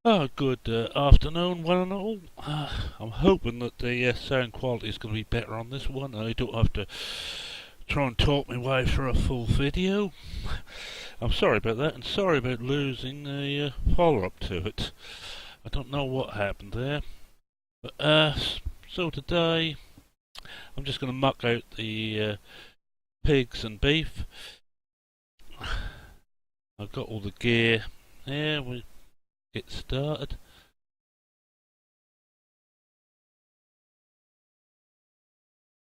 Good afternoon, one and all. I'm hoping that the sound quality is going to be better on this one. I don't have to try and talk my way through a full video. I'm sorry about that, and sorry about losing a follow-up to it. I don't know what happened there. But, so today, I'm just going to muck out the pigs and beef. I've got all the gear here. We get started.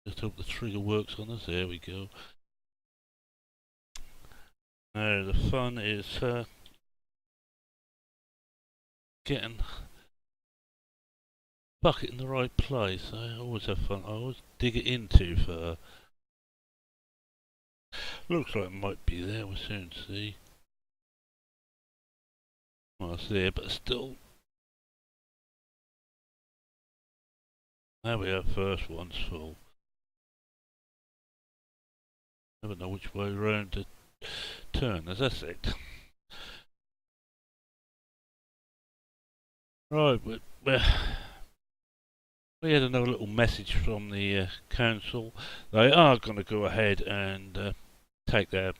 Just hope the trigger works on us. There we go. Now the fun is getting bucket in the right place. I always have fun. I always dig it in too far. Looks like it might be there. We'll soon see. Well, it's there, but still. There we have. First one's full. Never know which way round to turn. As I said. Right, we had another little message from the council. They are going to go ahead and take their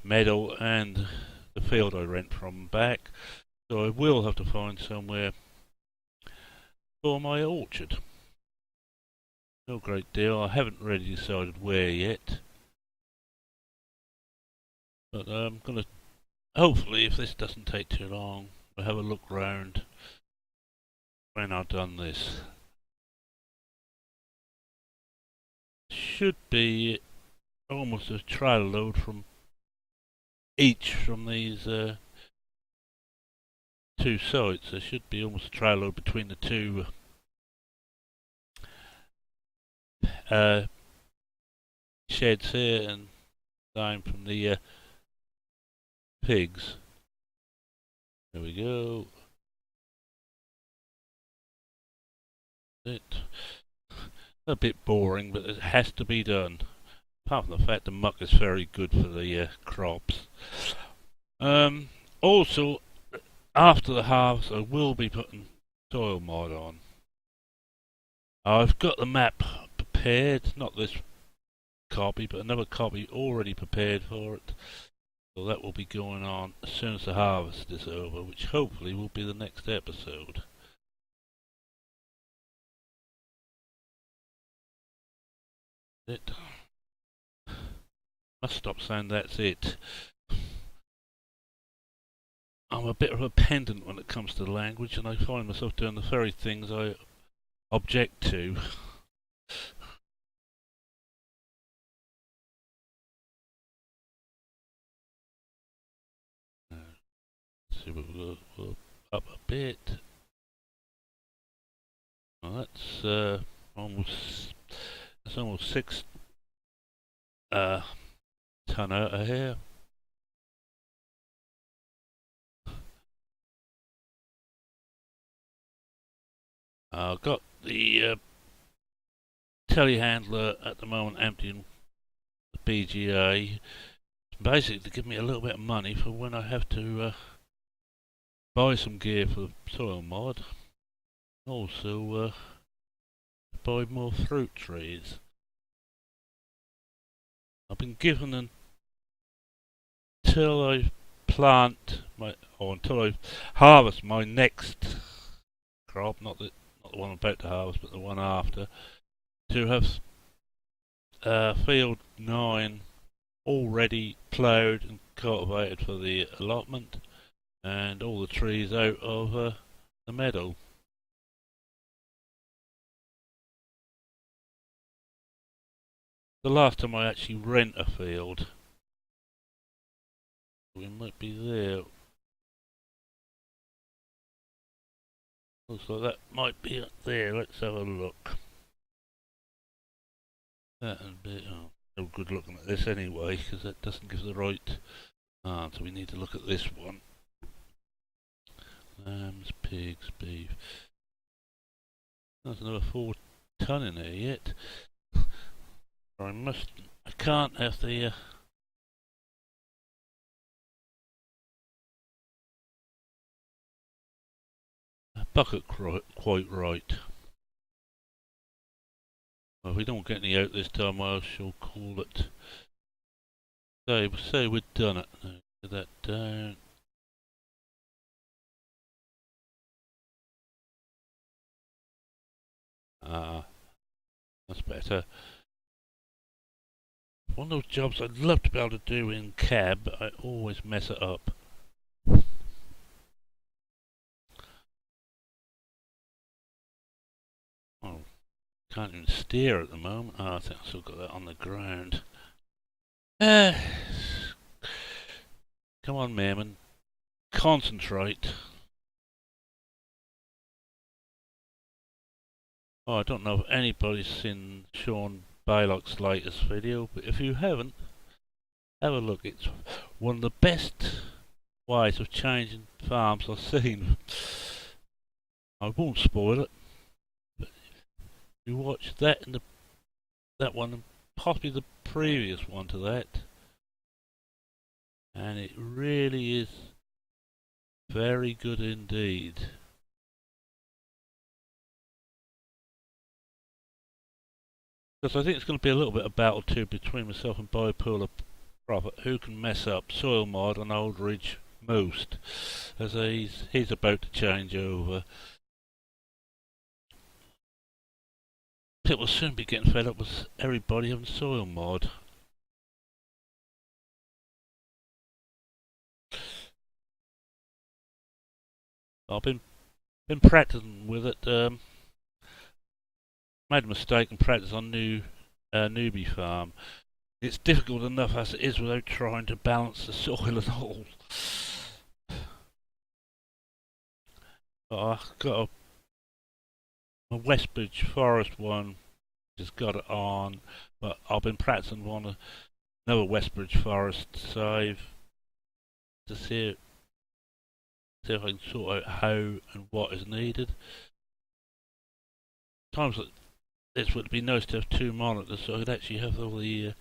meadow and the field I rent from back. So I will have to find somewhere for my orchard. No great deal. I haven't really decided where yet. But I'm going to, hopefully, if this doesn't take too long, we'll have a look round when I've done this. Should be almost a trailer load from each from these two sites. There should be almost a trailer load between the two sheds here, and same from the pigs. There we go. It a bit boring, but it has to be done. Apart from the fact the muck is very good for the crops. Also, after the harvest, I will be putting soil mod on. I've got the map prepared, not this copy, but another copy already prepared for it. So that will be going on as soon as the harvest is over, which hopefully will be the next episode. It must stop saying that's it. I'm a bit of a pedant when it comes to language, and I find myself doing the very things I object to. Let's see, we'll up a bit. Well, that's almost 6 ton out of here. I've got the telehandler at the moment emptying the BGA, basically to give me a little bit of money for when I have to buy some gear for the soil mod. Also buy more fruit trees. I've been given until I plant or until I harvest my next crop, not the one I'm about to harvest, but the one after, to have field 9 already ploughed and cultivated for the allotment, and all the trees out of the meadow. The last time I actually rent a field, we might be there. Looks like that might be up there. Let's have a look. That'd be no good looking at this anyway, because that doesn't give the right answer. We need to look at this one. Lambs, pigs, beef. There's another 4 ton in there yet. I can't have the bucket quite right. Well, if we don't get any out this time, I shall call it. Say we've done it. Now, get that down. Ah, that's better. One of those jobs I'd love to be able to do in cab, but I always mess it up. Oh, can't even steer at the moment. Oh, I think I've still got that on the ground. Come on, Merman. Concentrate. Oh, I don't know if anybody's seen Sean Baylock's latest video, but if you haven't, have a look. It's one of the best ways of changing farms I've seen. I won't spoil it, but you watch that and that one and possibly the previous one to that, and it really is very good indeed. Because I think it's going to be a little bit of battle too between myself and Bipolar Prophet, who can mess up soil mod on Old Ridge most, as he's about to change over. People will soon be getting fed up with everybody having soil mod. I've been practicing with it. Made a mistake and practiced on newbie farm. It's difficult enough as it is without trying to balance the soil and all. I've got a Westbridge Forest one, just got it on, but I've been practicing on another Westbridge Forest save to see if I can sort out how and what is needed. Times it would be nice to have two monitors so I could actually have all the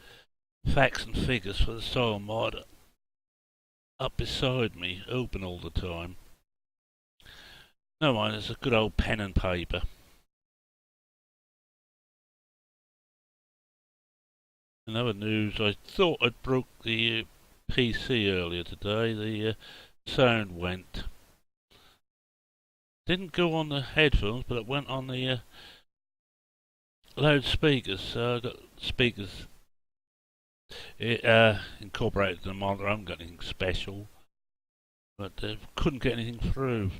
facts and figures for the soil mod up beside me, open all the time. No mind, it's a good old pen and paper. In other news, I thought I'd broke the PC earlier today. The sound went. Didn't go on the headphones, but it went on the loudspeakers. So I got speakers incorporated in the monitor. I haven't got anything special, but couldn't get anything through.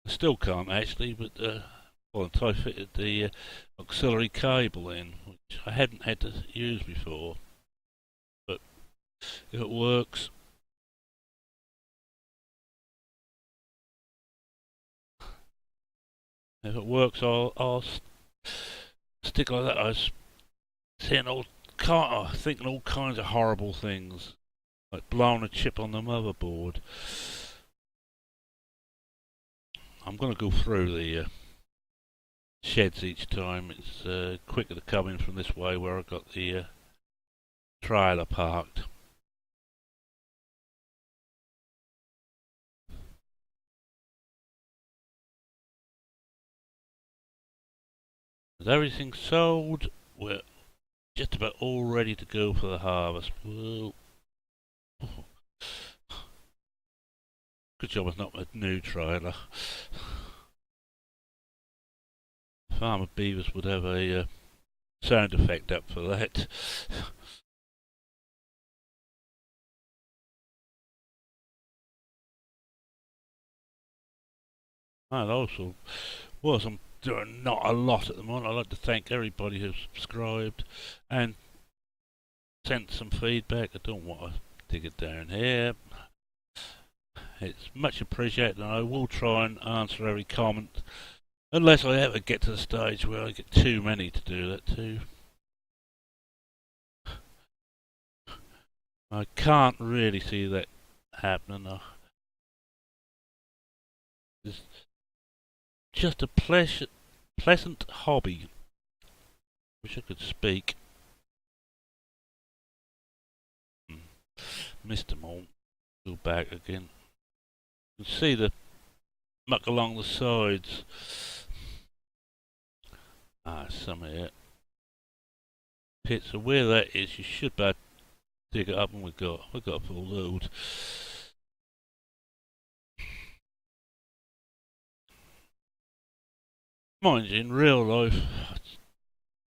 I still can't actually, but well, until I fitted the auxiliary cable in, which I hadn't had to use before. But if it works, I'll stick like that. I was thinking all kinds of horrible things, like blowing a chip on the motherboard. I'm going to go through the sheds each time. It's quicker to come in from this way where I've got the trailer parked. Is everything sold? We're just about all ready to go for the harvest. Whoa. Good job it's not a new trailer. Farmer Beavers would have a sound effect up for that. And also, whilst I'm doing not a lot at the moment, I'd like to thank everybody who's subscribed and sent some feedback. I don't want to dig it down here. It's much appreciated, and I will try and answer every comment, unless I ever get to the stage where I get too many to do that too. I can't really see that happening. It's just a pleasant hobby. Wish I could speak. Mr. Mole, go back again. You can see the muck along the sides. Some of it. Pit, so where that is, you should be able to dig it up, and we've got a full load. Mind you, in real life,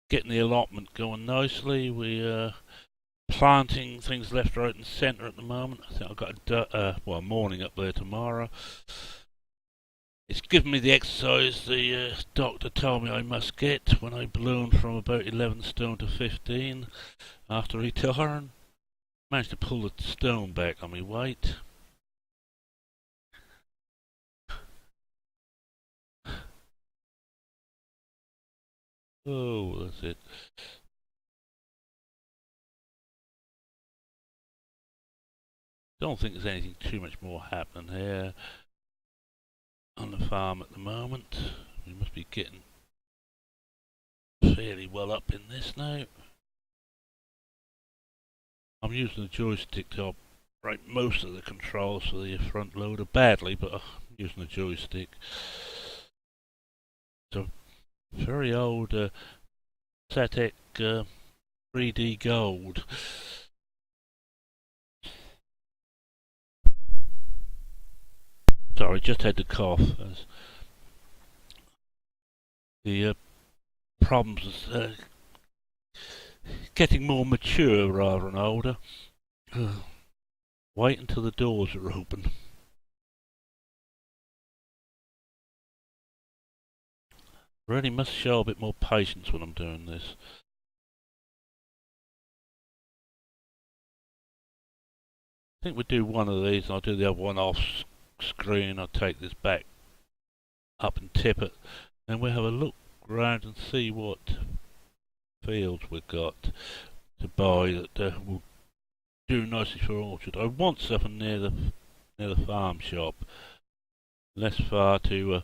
getting the allotment going nicely. We planting things left, right, and centre at the moment. I think I've got a morning up there tomorrow. It's given me the exercise the doctor told me I must get when I ballooned from about 11 stone to 15 after retiring. Managed to pull the stone back on my weight. Oh, that's it. Don't think there's anything too much more happening here on the farm at the moment. We must be getting fairly well up in this now. I'm using the joystick to operate most of the controls for the front loader badly, but I'm using the joystick. It's a very old Satek 3D Gold. Sorry, just had to cough. As the problems getting more mature rather than older. Wait until the doors are open. Really must show a bit more patience when I'm doing this. I think we'll do one of these and I'll do the other one off screen. I'll take this back up and tip it, and we'll have a look around and see what fields we've got to buy that will do nicely for orchard. I want something near the farm shop, less far to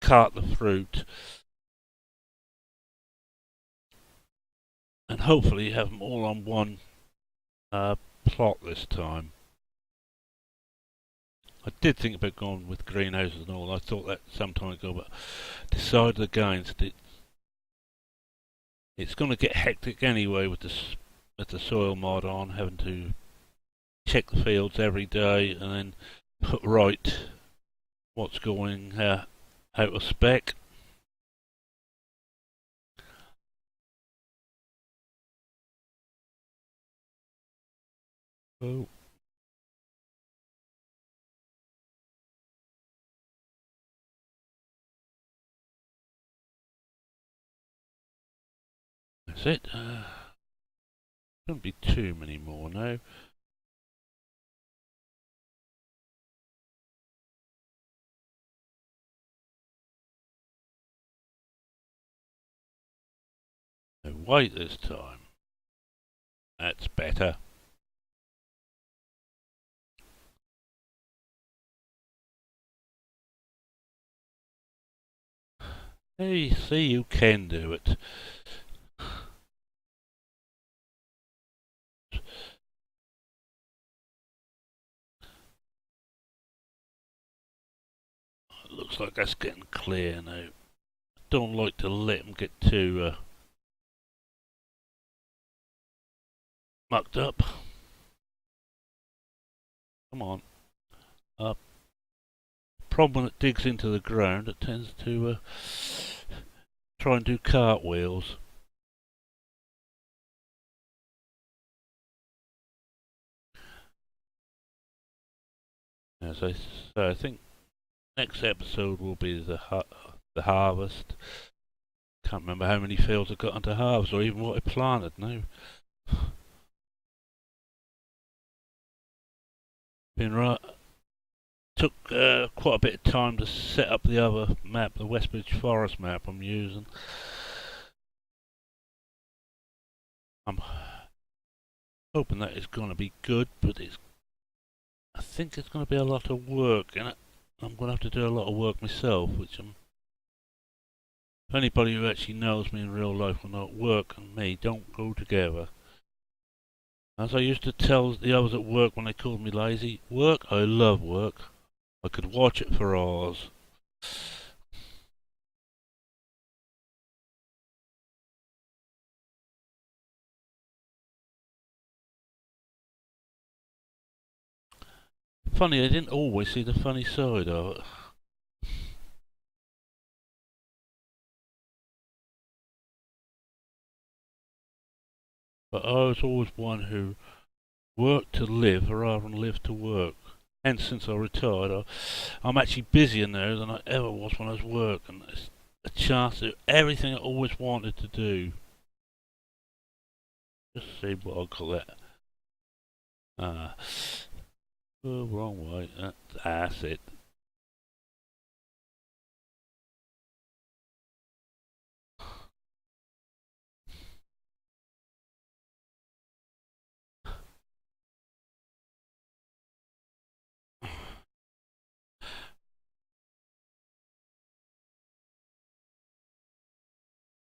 cart the fruit, and hopefully have them all on one plot this time. I did think about going with greenhouses and all. I thought that some time ago, but decided against it. It's going to get hectic anyway with the soil mod on, having to check the fields every day and then put right what's going out of spec. Oh. That's it. Shouldn't be too many more now. No, wait this time. That's better. Hey, see, you can do it. Looks like that's getting clear now. Don't like to let them get too mucked up. Come on. Up. Problem when it digs into the ground, it tends to try and do cartwheels. As I say, I think next episode will be the harvest. Can't remember how many fields I got into harvest or even what I planted now. Been right. Took quite a bit of time to set up the other map, the Westbridge Forest map I'm using. I'm hoping that it's going to be good, but I think it's going to be a lot of work in it. I'm going to have to do a lot of work myself, which if anybody who actually knows me in real life will know work and me don't go together. As I used to tell the others at work when they called me lazy, I love work. I could watch it for hours. Funny, I didn't always see the funny side of it. But I was always one who worked to live rather than live to work. And since I retired, I'm actually busier now than I ever was when I was working. It's a chance to do everything I always wanted to do. Just see what I call that. Oh, wrong way. That's it.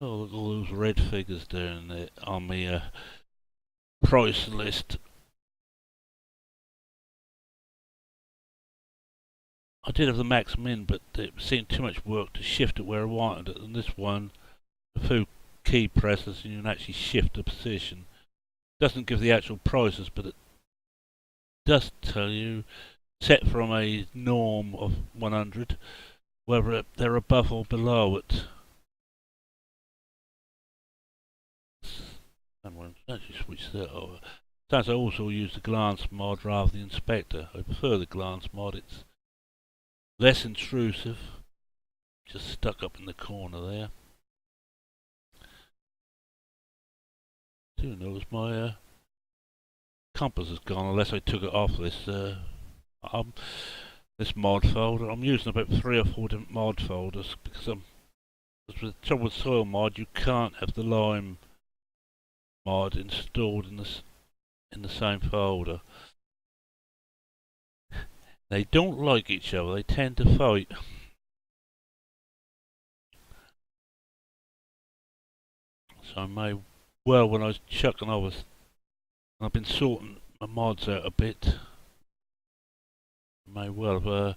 Oh, look at all those red figures down there on the price list. I did have the max min, but it seemed too much work to shift it where I wanted it. And this one, a few key presses, and you can actually shift the position. Doesn't give the actual prices, but it does tell you, set from a norm of 100, whether they're above or below it. I'm going to actually switch that over. Sometimes I also use the glance mod rather than the inspector. I prefer the glance mod. It's less intrusive. Just stuck up in the corner there. Do notice my compass is gone unless I took it off this this mod folder. I'm using about 3 or 4 different mod folders because with the trouble with soil mod, you can't have the lime mod installed in the same folder. They don't like each other. They tend to fight. So I may well, when I was chucking over, I've been sorting my mods out a bit. I may well have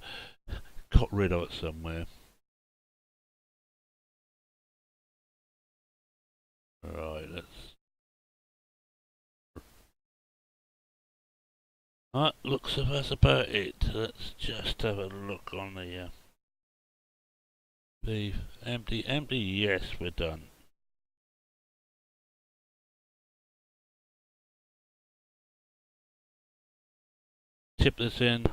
got rid of it somewhere. Right, that looks like that's about it. Let's just have a look on the beef. Empty, empty. Yes, we're done. Tip this in.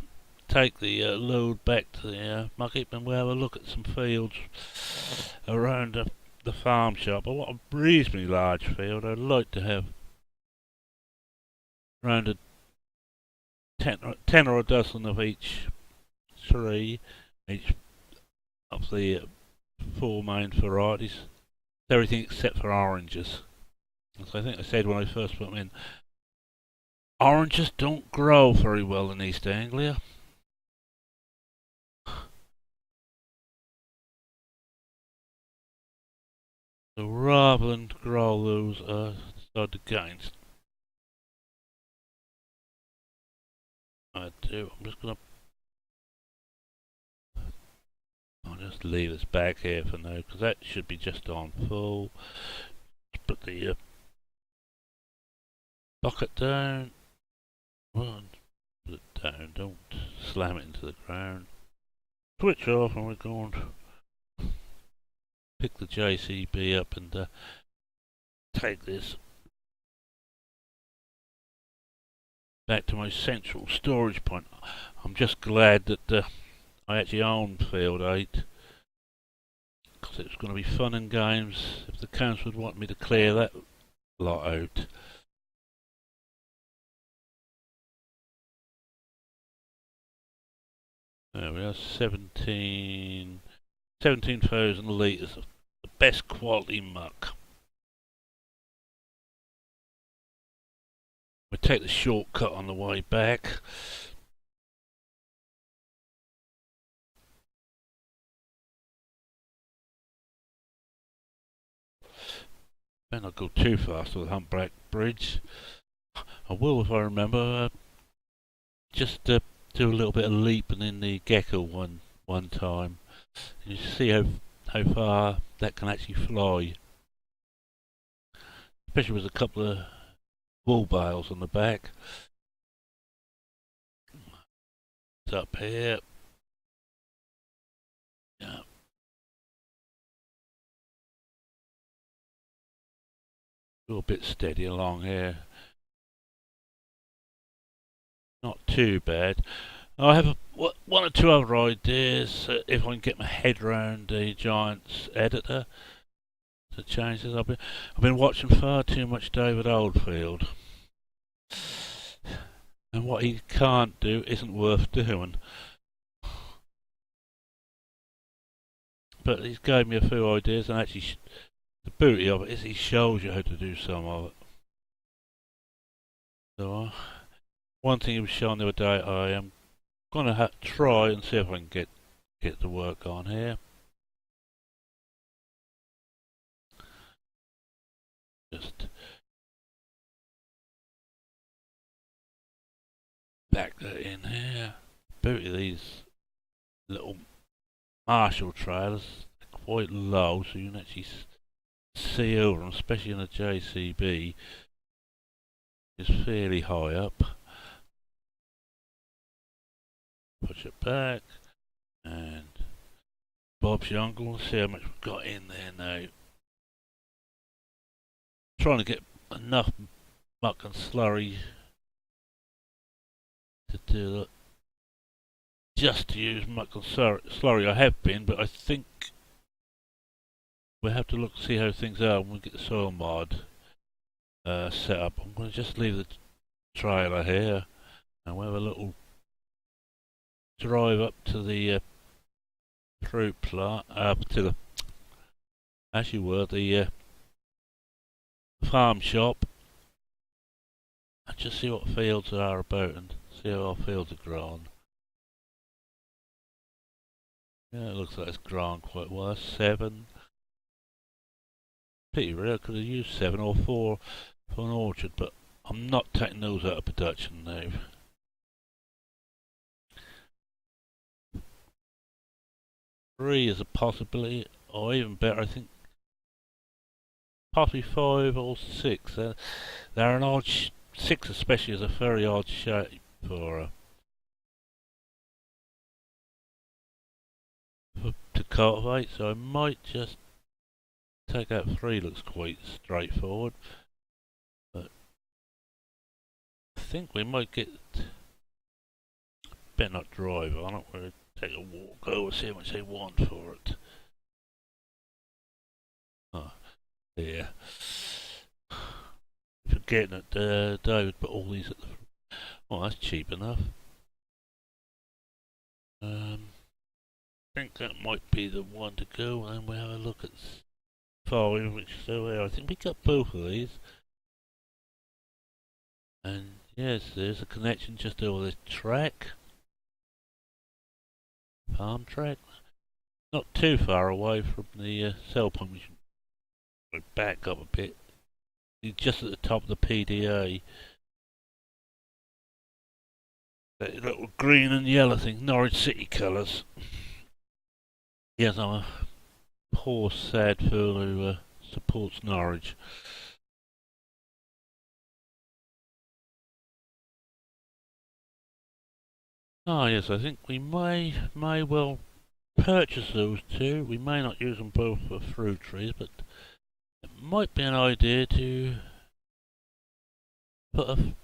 Take the load back to the muck heap, and we'll have a look at some fields around the farm shop. I want a reasonably large field. I'd like to have around a 10 or a dozen of each tree, each of the 4 main varieties. Everything except for oranges. As I think I said when I first put them in, oranges don't grow very well in East Anglia. So rather than grow those side against, I'm just gonna I'll just leave this back here for now because that should be just on full. Let's put the bucket down. Well, put it down, don't slam it into the ground. Switch off and we're going to pick the JCB up and take this back to my central storage point. I'm just glad that I actually own Field 8 because it's going to be fun and games if the council would want me to clear that lot out. There we are, 17,000 litres of the best quality muck. We take the shortcut on the way back. Better not go too fast with the Humpback Bridge. I will, if I remember, just do a little bit of leaping in the gecko one time. And you see how far that can actually fly, especially with a couple of wool bales on the back. It's up here. Yeah. A little bit steady along here. Not too bad. I have one or two other ideas if I can get my head around the Giants editor to change this. I've been watching far too much David Oldfield, and what he can't do isn't worth doing. But he's gave me a few ideas, and actually, the beauty of it is he shows you how to do some of it. So, one thing he was showing the other day, I am gonna try and see if I can get the work on here. Just back that in here. Beauty of these little Marshall trailers, they're quite low, so you can actually see over them, especially in a JCB. It's fairly high up. Push it back, and Bob's your uncle. See how much we've got in there now. Trying to get enough muck and slurry to do it. Just to use muck and slurry, I have been, but I think we'll have to look see how things are when we get the soil mod set up. I'm going to just leave the trailer here, and we'll have a little drive up to the fruit plant, up to the farm shop, and just see what fields are about and see how our fields are grown. Yeah, it looks like it's grown quite well. 7. Pity really, I could have used 7 or 4 for an orchard, but I'm not taking those out of production now. Three is a possibility, or even better, I think possibly 5 or 6. They're an odd 6 especially is a very odd shape to cultivate, so I might just take out 3. Looks quite straightforward, but I think we might get, better not drive on it, we'll take a walk over, see how much they want for it. Oh, yeah. Forgetting that David put all these at the front. Oh, that's cheap enough. I think that might be the one to go, and we'll have a look at 5, which is over there. I think we got both of these. And yes, there's a connection just over this track. Farm track. Not too far away from the cell point. We should back up a bit. Just at the top of the PDA. That little green and yellow thing, Norwich City colours. Yes, I'm a poor sad fool who supports Norwich. Ah yes, I think we may well purchase those 2. We may not use them both for fruit trees, but it might be an idea to put a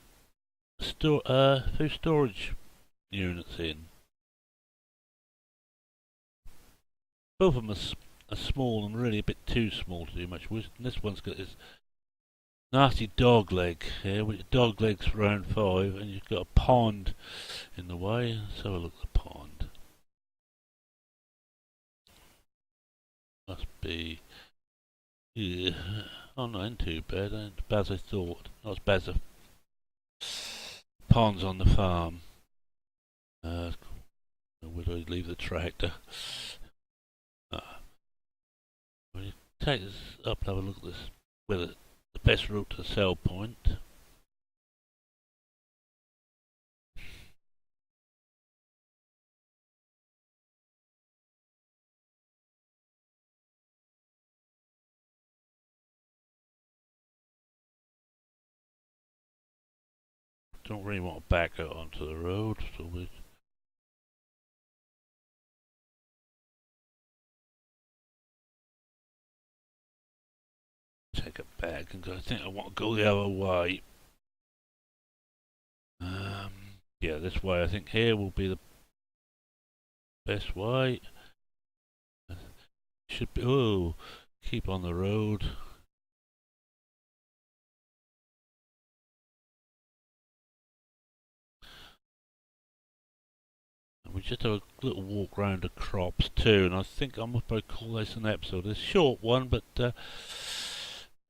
few storage units in. Both of them are small and really a bit too small to do much with. And this one's got this nasty dog leg here, which dog leg's round 5, and you've got a pond in the way. Let's have a look at the pond. Must be, yeah, oh, not in too bad, not as bad as I thought. Not as bad as the ponds on the farm. Where do I leave the tractor? We'll take this up and have a look at this, whether the best route to the cell point. don't really want to back out onto the road, so we take it back and go. I think I want to go the other way. Yeah, this way. I think here will be the best way. Should be. Oh, keep on the road. And we just have a little walk around the crops too, and I think I'm about to call this an episode. It's a short one, but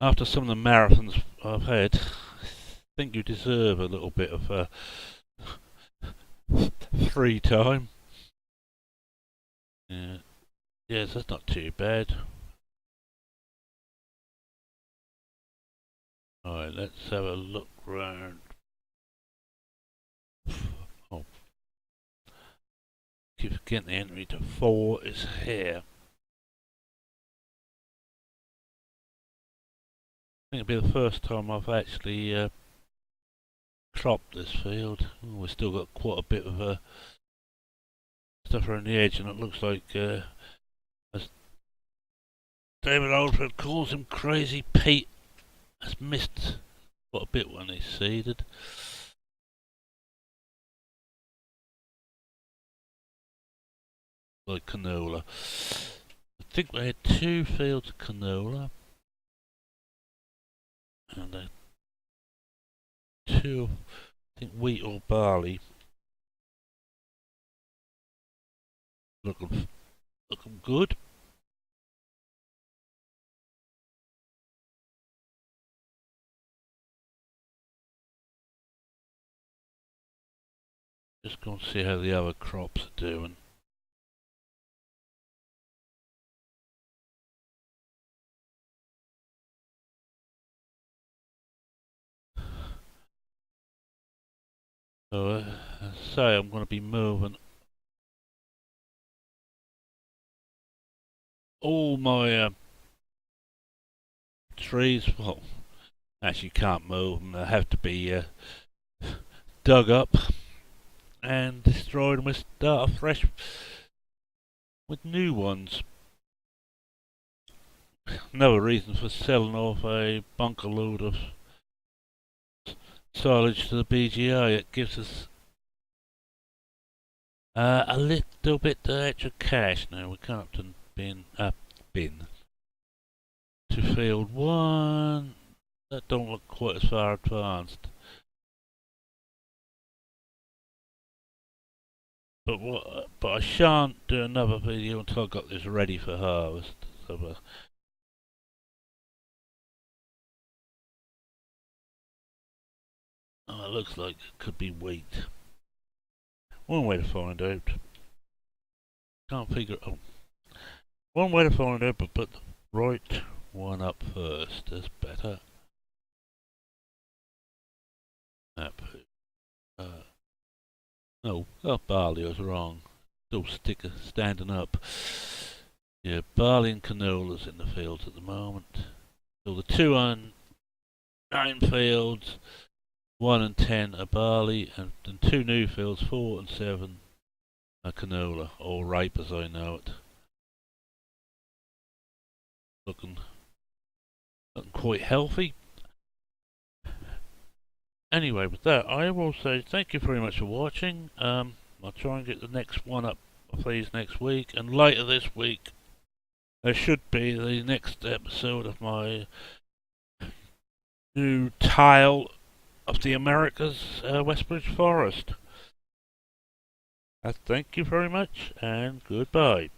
after some of the marathons I've had, I think you deserve a little bit of free time. Yeah. Yes, that's not too bad. Alright, let's have a look round. Oh. Keep forgetting the entry to 4 is here. I think it'll be the first time I've actually cropped this field. Oh, we've still got quite a bit of stuff around the edge, and it looks like, as David Oldfield calls him, Crazy Pete has missed quite a bit when he's seeded. Like canola. I think we had 2 fields of canola. And 2, I think, wheat or barley. Looking good. Just going to see how the other crops are doing. So, say I'm going to be moving all my trees. Well, actually can't move them. They have to be dug up and destroyed, and we start afresh with new ones. Another reason for selling off a bunker load of silage to the BGI. It gives us a little bit extra cash. Now we come up to bin to field 1. That don't look quite as far advanced. But I shan't do another video until I got this ready for harvest. So, oh, it looks like it could be wheat. One way to find out. Can't figure. Oh, one way to find out, but put the right one up first. That's better. No, barley was wrong. Still standing up. Yeah, barley and canola's in the fields at the moment. So the 2 on 9 fields, 1 and 10 are barley, and 2 new fields, 4 and 7 are canola, or ripe as I know it. Looking quite healthy. Anyway, with that, I will say thank you very much for watching. I'll try and get the next one up, please, next week. And later this week, there should be the next episode of my new tile of the Americas Westbridge Forest. Thank you very much, and goodbye.